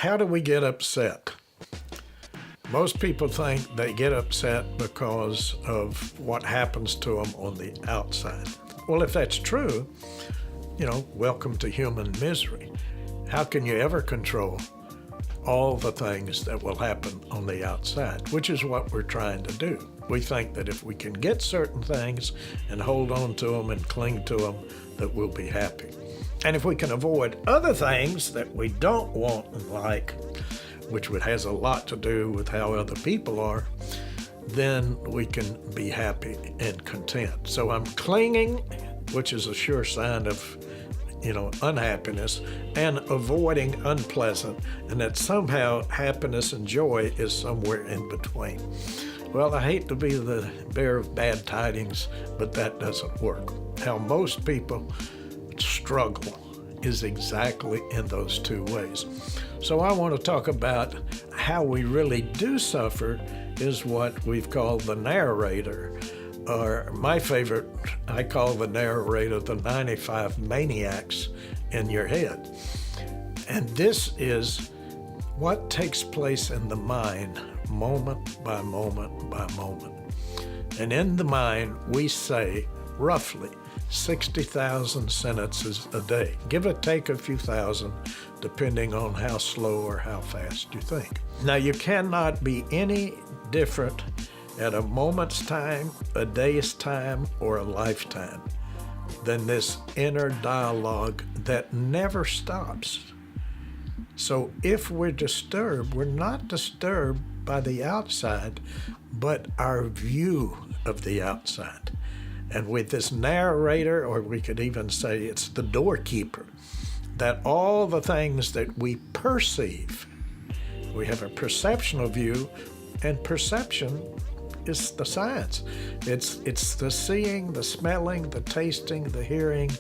How do we get upset? Most people think they get upset because of what happens to them on the outside. Well, if that's true, welcome to human misery. How can you ever control all the things that will happen on the outside, which is what we're trying to do. We think that if we can get certain things and hold on to them and cling to them, that we'll be happy. And if we can avoid other things that we don't want and like, which has a lot to do with how other people are, then we can be happy and content. So I'm clinging, which is a sure sign of unhappiness, and avoiding unpleasant, and that somehow happiness and joy is somewhere in between. Well, I hate to be the bearer of bad tidings, but that doesn't work. How most people struggle is exactly in those two ways. So I want to talk about how we really do suffer is what we've called the narrator, or my favorite, I call the narrator the 95 maniacs in your head. And this is what takes place in the mind moment by moment by moment. And in the mind, we say roughly 60,000 sentences a day. Give or take a few thousand, depending on how slow or how fast you think. Now, you cannot be any different at a moment's time, a day's time, or a lifetime than this inner dialogue that never stops. So if we're disturbed, we're not disturbed by the outside, but our view of the outside. And with this narrator, or we could even say it's the doorkeeper, that all the things that we perceive, we have a perceptional view, and perception is the science. It's the seeing, the smelling, the tasting, the hearing,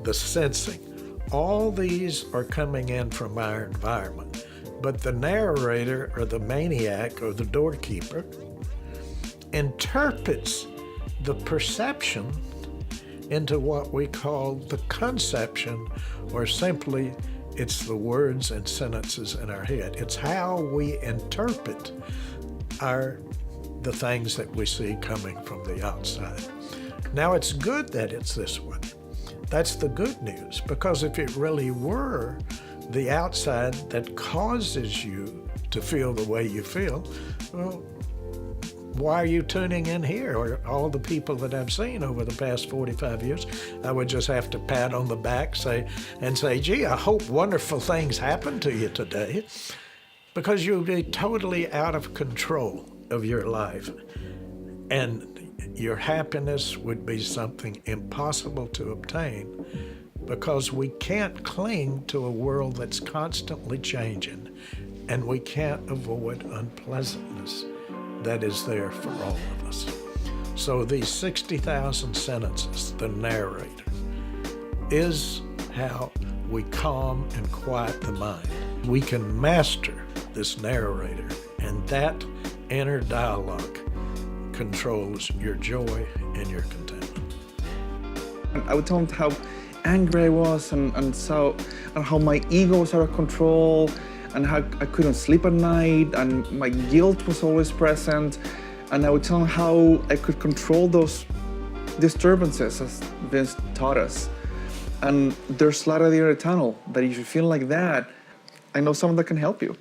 the sensing. All these are coming in from our environment. But the narrator, or the maniac, or the doorkeeper, interprets the perception into what we call the conception, or simply it's the words and sentences in our head. It's how we interpret the things that we see coming from the outside. Now, it's good that it's this way. That's the good news, because if it really were the outside that causes you to feel the way you feel, well, why are you tuning in here? Or all the people that I've seen over the past 45 years, I would just have to pat on the back say, gee, I hope wonderful things happen to you today, because you'll be totally out of control of your life. And your happiness would be something impossible to obtain, because we can't cling to a world that's constantly changing, and we can't avoid unpleasantness that is there for all of us. So these 60,000 sentences, the narrator, is how we calm and quiet the mind. We can master this narrator, and that inner dialogue controls your joy and your contentment. I would tell him how angry I was and how my ego was out of control, and how I couldn't sleep at night, and my guilt was always present. And I would tell him how I could control those disturbances, as Vince taught us. And there's light at the end of the tunnel, that if you feel like that, I know someone that can help you.